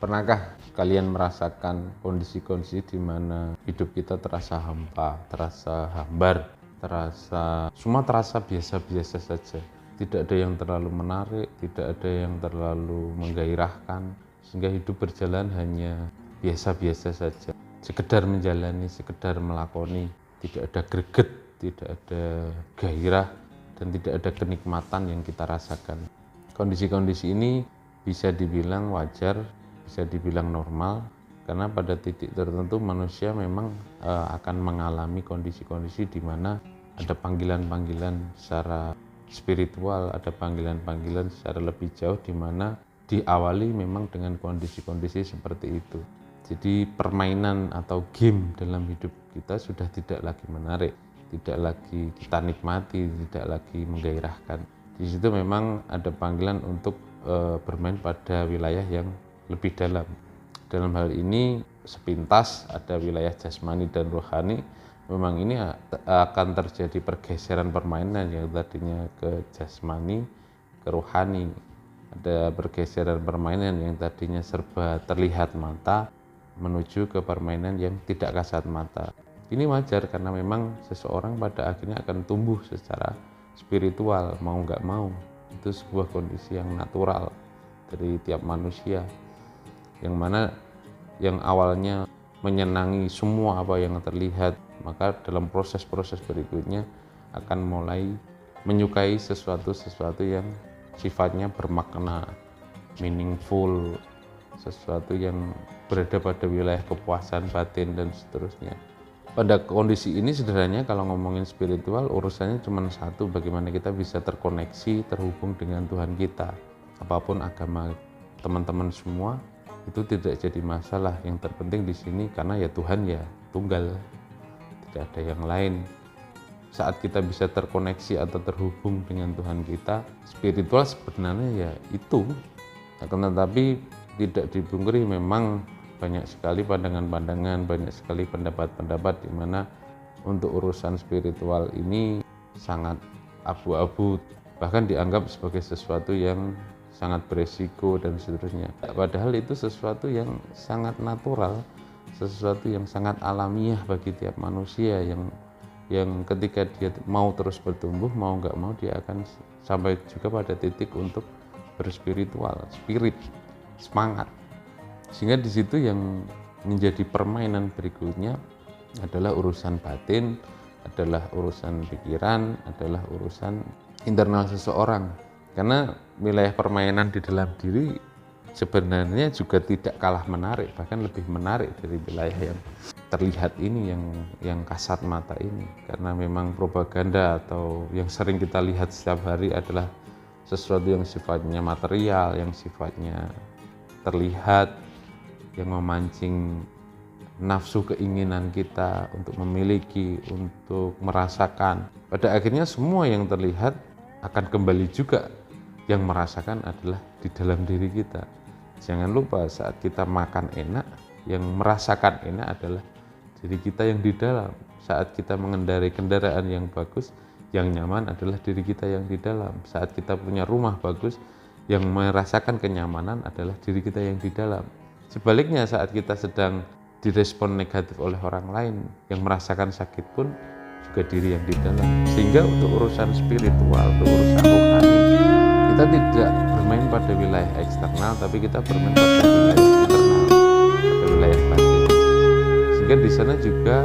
Pernahkah kalian merasakan kondisi-kondisi di mana hidup kita terasa hampa, terasa hambar, semua terasa biasa-biasa saja. Tidak ada yang terlalu menarik, tidak ada yang terlalu menggairahkan, sehingga hidup berjalan hanya biasa-biasa saja. Sekedar menjalani, sekedar melakoni, tidak ada greget, tidak ada gairah, dan tidak ada kenikmatan yang kita rasakan. Kondisi-kondisi ini bisa dibilang wajar, bisa dibilang normal, karena pada titik tertentu manusia memang akan mengalami kondisi-kondisi di mana ada panggilan-panggilan secara spiritual, ada panggilan-panggilan secara lebih jauh di mana diawali memang dengan kondisi-kondisi seperti itu. Jadi permainan atau game dalam hidup kita sudah tidak lagi menarik, tidak lagi kita nikmati, tidak lagi menggairahkan. Di situ memang ada panggilan untuk bermain pada wilayah yang lebih dalam. Dalam hal ini sepintas ada wilayah jasmani dan rohani. Memang ini akan terjadi pergeseran permainan yang tadinya ke jasmani ke rohani. Ada pergeseran permainan yang tadinya serba terlihat mata menuju ke permainan yang tidak kasat mata. Ini wajar karena memang seseorang pada akhirnya akan tumbuh secara spiritual, mau nggak mau. Itu sebuah kondisi yang natural dari tiap manusia, yang mana yang awalnya menyenangi semua apa yang terlihat, maka dalam proses-proses berikutnya akan mulai menyukai sesuatu yang sifatnya bermakna, meaningful, sesuatu yang berada pada wilayah kepuasan batin dan seterusnya. Pada kondisi ini sebenarnya kalau ngomongin spiritual, urusannya cuma satu, bagaimana kita bisa terkoneksi, terhubung dengan Tuhan kita. Apapun agama teman-teman semua, itu tidak jadi masalah. Yang terpenting di sini karena ya Tuhan ya tunggal, tidak ada yang lain. Saat kita bisa terkoneksi atau terhubung dengan Tuhan kita, spiritual sebenarnya ya itu. Akan tetapi tidak dipungkiri memang banyak sekali pandangan-pandangan, banyak sekali pendapat-pendapat di mana untuk urusan spiritual ini sangat abu-abu, bahkan dianggap sebagai sesuatu yang sangat beresiko dan seterusnya. Padahal itu sesuatu yang sangat natural, sesuatu yang sangat alamiah bagi tiap manusia yang ketika dia mau terus bertumbuh, mau nggak mau dia akan sampai juga pada titik untuk berspiritual, spirit, semangat. Sehingga di situ yang menjadi permainan berikutnya adalah urusan batin, adalah urusan pikiran, adalah urusan internal seseorang. Karena wilayah permainan di dalam diri sebenarnya juga tidak kalah menarik, bahkan lebih menarik dari wilayah yang terlihat ini, yang kasat mata ini. Karena memang propaganda atau yang sering kita lihat setiap hari adalah sesuatu yang sifatnya material, yang sifatnya terlihat, yang memancing nafsu keinginan kita untuk memiliki, untuk merasakan. Pada akhirnya semua yang terlihat akan kembali juga, yang merasakan adalah di dalam diri kita. Jangan lupa saat kita makan enak, yang merasakan enak adalah diri kita yang di dalam. Saat kita mengendarai kendaraan yang bagus, yang nyaman adalah diri kita yang di dalam. Saat kita punya rumah bagus, yang merasakan kenyamanan adalah diri kita yang di dalam. Sebaliknya saat kita sedang direspon negatif oleh orang lain, yang merasakan sakit pun juga diri yang di dalam. Sehingga untuk urusan spiritual, untuk urusan rohani, kita tidak bermain pada wilayah eksternal, tapi kita bermain pada wilayah internal, pada wilayah batin. Sehingga di sana juga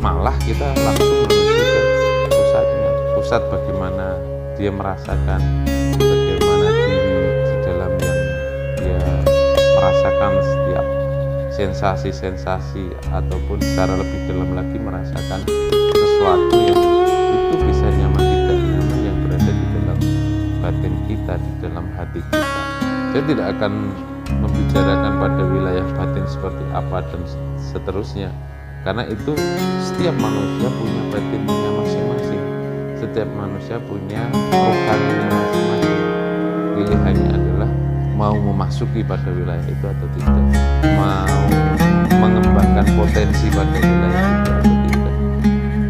malah kita langsung menuju ke pusatnya, pusat bagaimana dia merasakan, bagaimana diri di dalam yang dia merasakan setiap sensasi-sensasi, ataupun secara lebih dalam lagi merasakan sesuatu yang itu bisa nyaman tidak nyaman yang berada di dalam batin kita, di dalam hati kita. Saya tidak akan membicarakan pada wilayah batin seperti apa dan seterusnya, karena itu setiap manusia punya batinnya masing-masing, setiap manusia punya rohaninya masing-masing. Pilihannya adalah mau memasuki pada wilayah itu atau tidak, mau mengembangkan potensi pada wilayah itu atau tidak.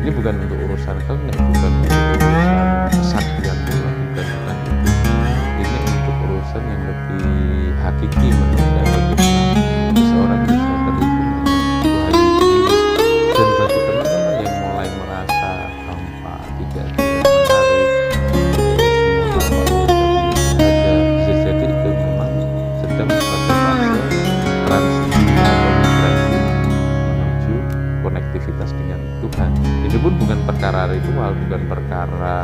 Ini bukan untuk urusan kenek, bukan untuk urusan kesaktian pula, bukan itu. Ini untuk urusan yang lebih hakiki menurut saya, bagaimana spiritual, bukan perkara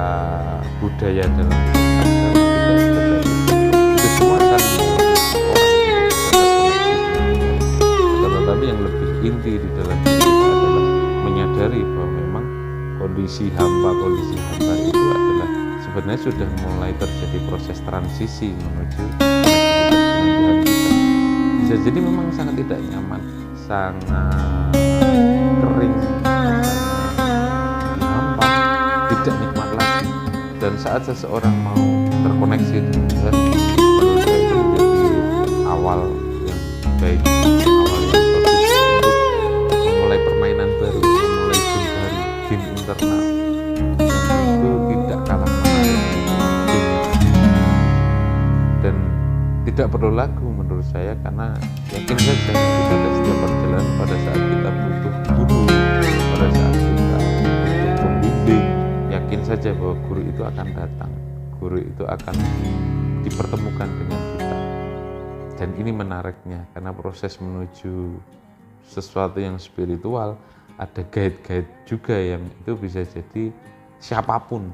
budaya dalam kehidupan, tidak sekedar itu semua akan tetapi yang lebih inti di dalam diri kita adalah menyadari bahwa memang kondisi hamba itu adalah sebenarnya sudah mulai terjadi proses transisi menuju Tuhan kita. Bisa jadi memang sangat tidak nyaman, sangat kering, hampa, tidak nikmat lagi. Dan saat seseorang mau terkoneksi dengan Tuhan, menurut saya itu menjadi awal yang baik, awal yang bagus untuk memulai permainan baru, memulai game baru, game internal. Itu tidak kalah menarik dan tidak perlu lagu menurut saya, karena yakin saja pada setiap perjalanan, pada saat kita butuh guru, pada saat kita butuh pembimbing, yakin saja bahwa guru itu akan datang, guru itu akan dipertemukan dengan kita. Dan ini menariknya, karena proses menuju sesuatu yang spiritual ada guide-guide juga, yang itu bisa jadi siapapun,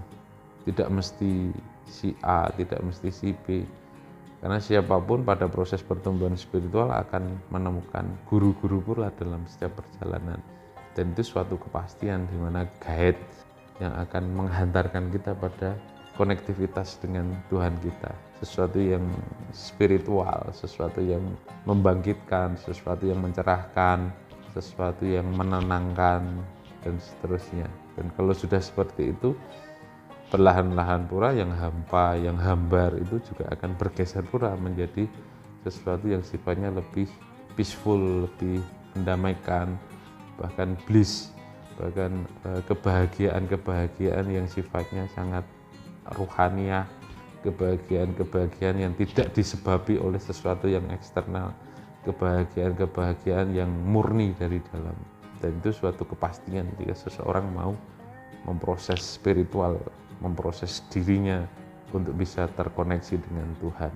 tidak mesti si A, tidak mesti si B. Karena siapapun pada proses pertumbuhan spiritual akan menemukan guru-guru pula dalam setiap perjalanan. Dan itu suatu kepastian di mana guide yang akan menghantarkan kita pada konektivitas dengan Tuhan kita. Sesuatu yang spiritual, sesuatu yang membangkitkan, sesuatu yang mencerahkan, sesuatu yang menenangkan, dan seterusnya. Dan kalau sudah seperti itu, perlahan-lahan pula yang hampa, yang hambar itu juga akan bergeser pula menjadi sesuatu yang sifatnya lebih peaceful, lebih mendamaikan, bahkan bliss, bahkan kebahagiaan-kebahagiaan yang sifatnya sangat ruhaniah, kebahagiaan-kebahagiaan yang tidak disebabi oleh sesuatu yang eksternal, kebahagiaan-kebahagiaan yang murni dari dalam. Dan itu suatu kepastian jika seseorang mau memproses spiritual, memproses dirinya untuk bisa terkoneksi dengan Tuhan.